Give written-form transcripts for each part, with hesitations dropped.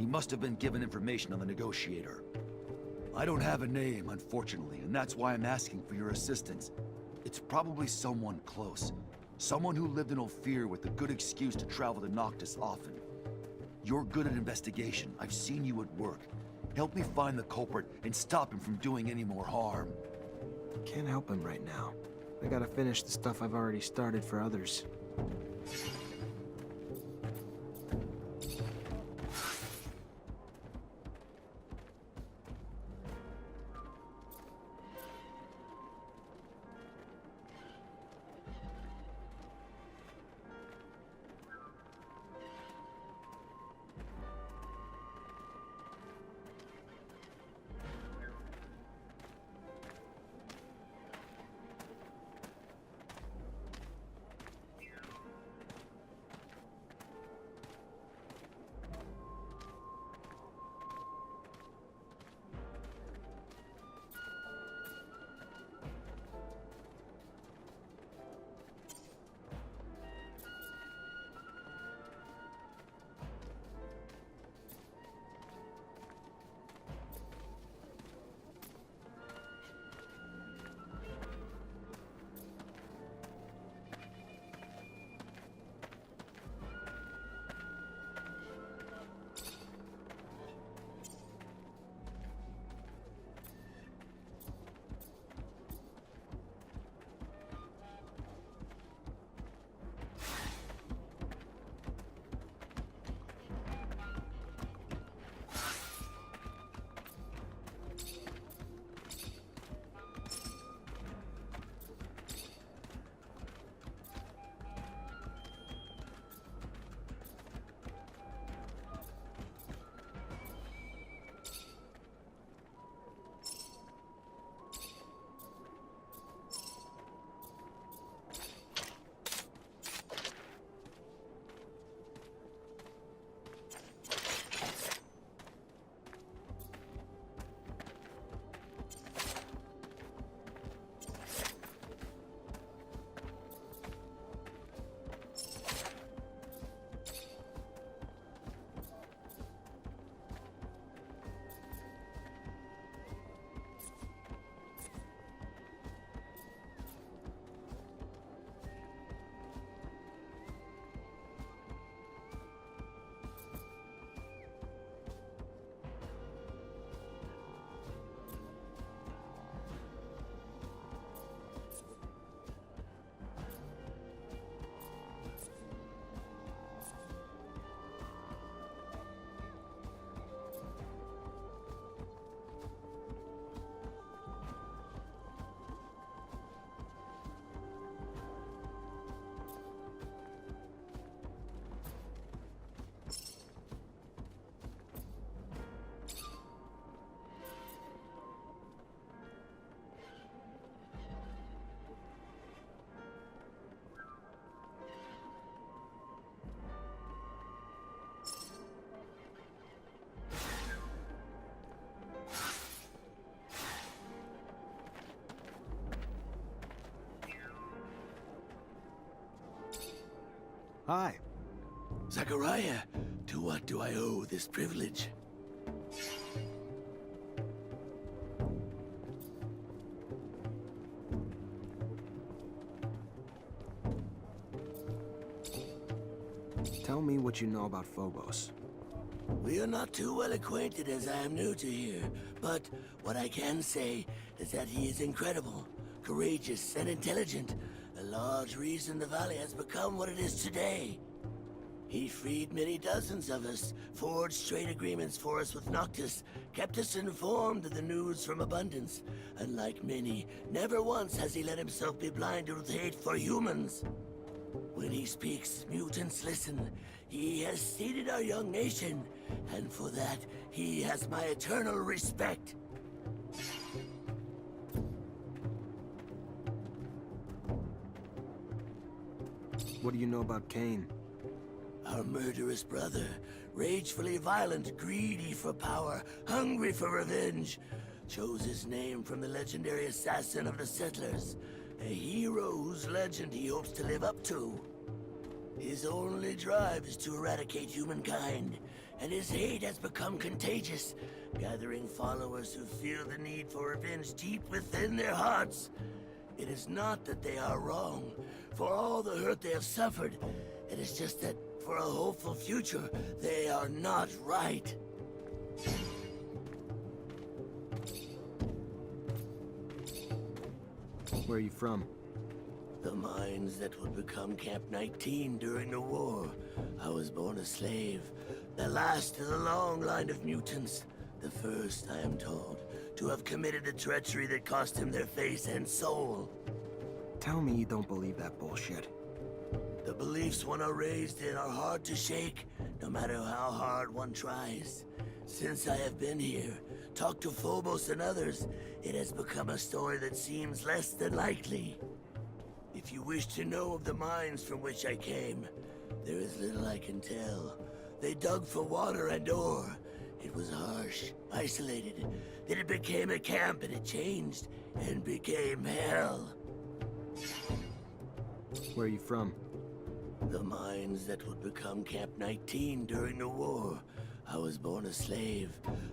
He must have been given information on the negotiator. I don't have a name, unfortunately, and that's why I'm asking for your assistance. It's probably someone close. Someone who lived in Ophir with a good excuse to travel to Noctis often. You're good at investigation. I've seen you at work. Help me find the culprit and stop him from doing any more harm. Can't help him right now. I gotta finish the stuff I've already started for others. Hi. Zachariah, to what do I owe this privilege? Tell me what you know about Phobos. We are not too well acquainted as I am new to here, but what I can say is that he is incredible, courageous, and intelligent. A large reason the valley has become what it is today. He freed many dozens of us, forged trade agreements for us with Noctis, kept us informed of the news from Abundance, and like many, never once has he let himself be blinded with hate for humans. When he speaks, mutants listen. He has seeded our young nation, and for that, he has my eternal respect. What do you know about Cain? Our murderous brother, ragefully violent, greedy for power, hungry for revenge, chose his name from the legendary assassin of the settlers, a hero whose legend he hopes to live up to. His only drive is to eradicate humankind, and his hate has become contagious, gathering followers who feel the need for revenge deep within their hearts. It is not that they are wrong, for all the hurt they have suffered. It is just that, for a hopeful future, they are not right. Where are you from? The mines that would become Camp 19 during the war. I was born a slave. The last of the long line of mutants. The first, I am told, to have committed the treachery that cost him their face and soul. Tell me you don't believe that bullshit. The beliefs one are raised in are hard to shake, no matter how hard one tries. Since I have been here, talked to Phobos and others, it has become a story that seems less than likely. If you wish to know of the mines from which I came, there is little I can tell. They dug for water and ore. It was harsh, isolated. Then it became a camp and it changed and became hell. Where are you from? The mines that would become Camp 19 during the war. I was born a slave.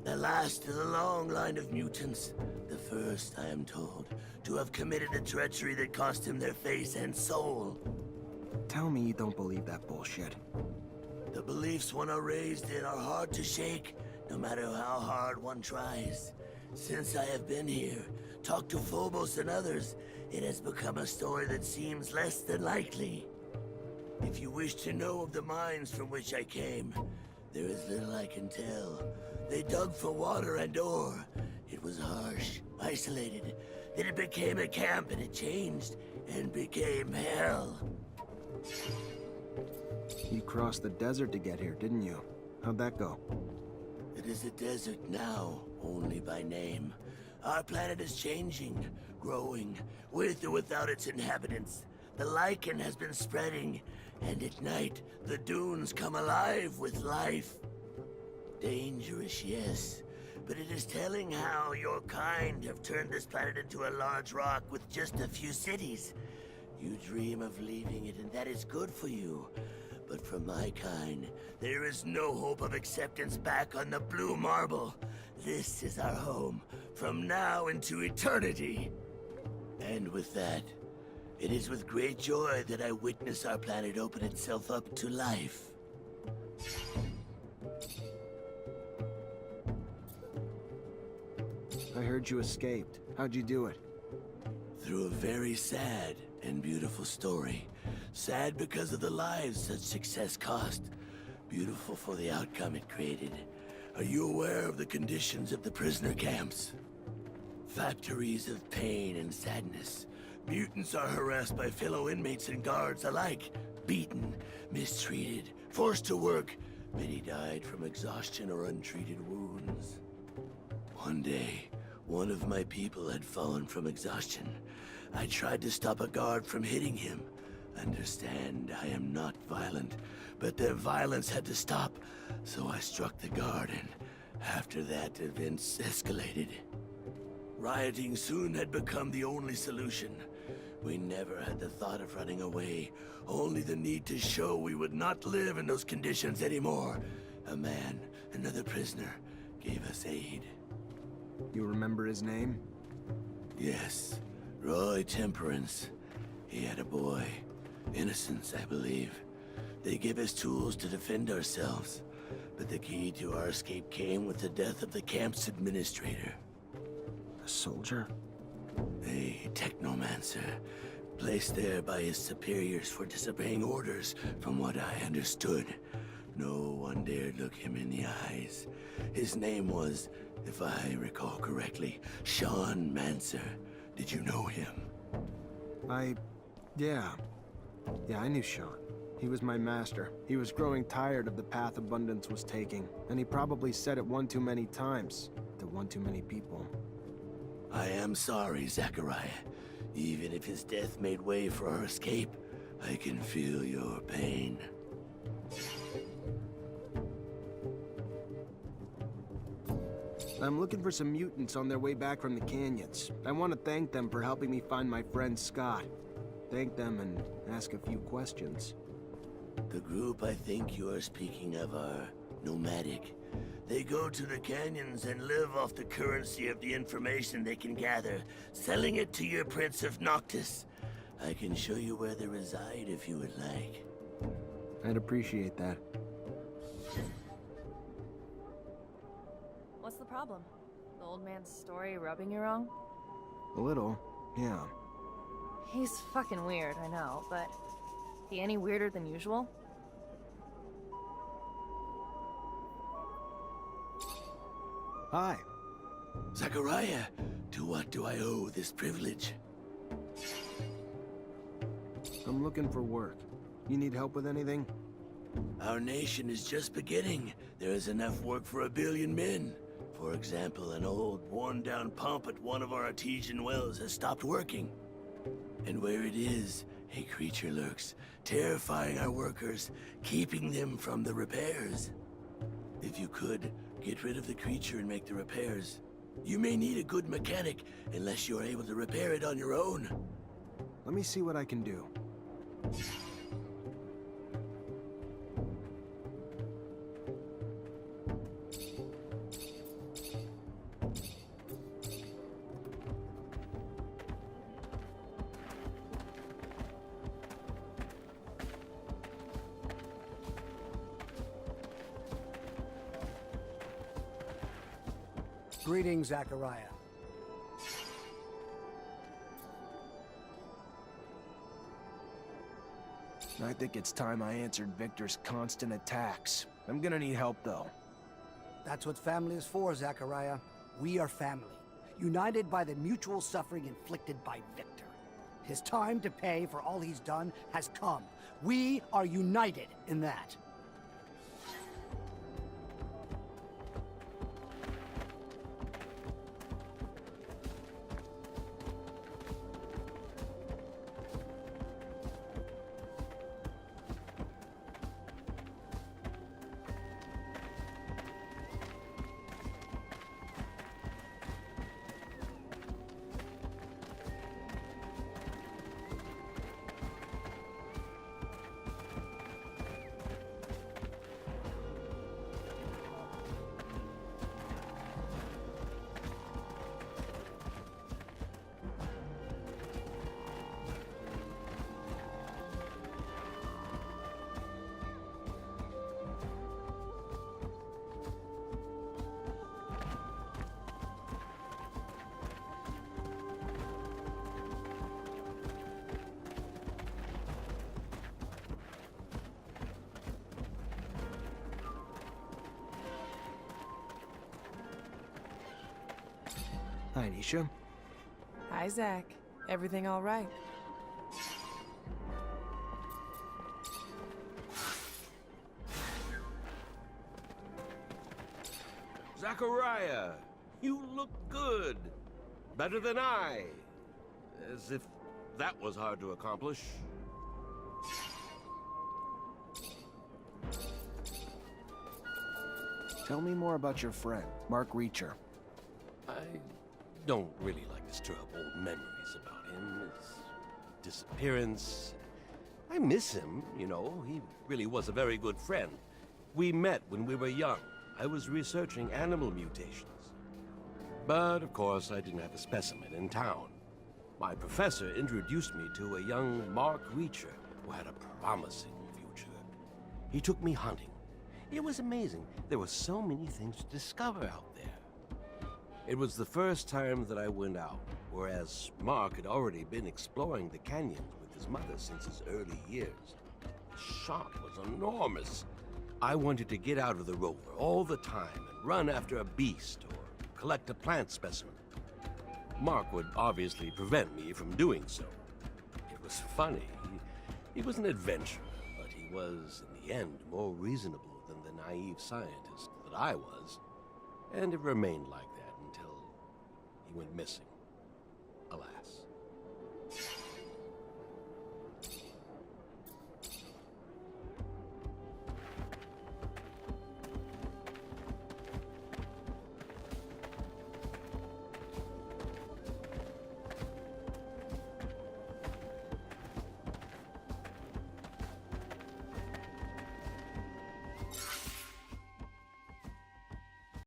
The last of the long line of mutants. The first, I am told, to have committed the treachery that cost him their face and soul. Tell me you don't believe that bullshit. The beliefs one are raised in are hard to shake, no matter how hard one tries. Since I have been here, talked to Phobos and others, it has become a story that seems less than likely. If you wish to know of the mines from which I came, there is little I can tell. They dug for water and ore. It was harsh, isolated. Then it became a camp and it changed and became hell. You crossed the desert to get here, didn't you? How'd that go? It is a desert now, only by name. Our planet is changing, growing, with or without its inhabitants. The lichen has been spreading, and at night, the dunes come alive with life. Dangerous, yes, but it is telling how your kind have turned this planet into a large rock with just a few cities. You dream of leaving it, and that is good for you. But for my kind, there is no hope of acceptance back on the blue marble. This is our home, from now into eternity. And with that, it is with great joy that I witness our planet open itself up to life. I heard you escaped. How'd you do it? Through a very sad and beautiful story. Sad because of the lives such success cost. Beautiful for the outcome it created. Are you aware of the conditions of the prisoner camps? Factories of pain and sadness. Mutants are harassed by fellow inmates and guards alike. Beaten, mistreated, forced to work. Many died from exhaustion or untreated wounds. One day, one of my people had fallen from exhaustion. I tried to stop a guard from hitting him. Understand, I am not violent, but their violence had to stop, so I struck the guard, and after that, events escalated. Rioting soon had become the only solution. We never had the thought of running away, only the need to show we would not live in those conditions anymore. A man, another prisoner, gave us aid. You remember his name? Yes, Roy Temperance. He had a boy. Innocence, I believe. They gave us tools to defend ourselves, but the key to our escape came with the death of the camp's administrator. A soldier? A Technomancer, placed there by his superiors for disobeying orders, from what I understood. No one dared look him in the eyes. His name was, if I recall correctly, Sean Mancer. Did you know him? Yeah, I knew Sean. He was my master. He was growing tired of the path Abundance was taking, and he probably said it one too many times, to one too many people. I am sorry, Zachariah. Even if his death made way for our escape, I can feel your pain. I'm looking for some mutants on their way back from the canyons. I want to thank them for helping me find my friend Scott. Thank them and ask a few questions. The group I think you are speaking of are nomadic. They go to the canyons and live off the currency of the information they can gather, selling it to your Prince of Noctis. I can show you where they reside if you would like. I'd appreciate that. What's the problem? The old man's story rubbing you wrong? A little, yeah. He's fucking weird, I know, but he any weirder than usual? Hi. Zachariah, to what do I owe this privilege? I'm looking for work. You need help with anything? Our nation is just beginning. There is enough work for 1 billion men. For example, an old, worn-down pump at one of our artesian wells has stopped working. And where it is, a creature lurks, terrifying our workers, keeping them from the repairs. If you could, get rid of the creature and make the repairs. You may need a good mechanic, unless you're able to repair it on your own. Let me see what I can do. Greetings, Zachariah. I think it's time I answered Victor's constant attacks. I'm gonna need help, though. That's what family is for, Zachariah. We are family, united by the mutual suffering inflicted by Victor. His time to pay for all he's done has come. We are united in that. Hi, Nisha. Hi, Zach. Everything all right? Zachariah, you look good. Better than I. As if that was hard to accomplish. Tell me more about your friend, Mark Reacher. I don't really like to stir up old memories about him. His disappearance. I miss him, you know. He really was a very good friend. We met when we were young. I was researching animal mutations. But, of course, I didn't have a specimen in town. My professor introduced me to a young Mark Reacher who had a promising future. He took me hunting. It was amazing. There were so many things to discover out there. It was the first time that I went out, whereas Mark had already been exploring the canyons with his mother since his early years. The shock was enormous. I wanted to get out of the rover all the time and run after a beast or collect a plant specimen. Mark would obviously prevent me from doing so. It was funny. He was an adventurer, but he was, in the end, more reasonable than the naive scientist that I was. And it remained like that until he went missing. Alas.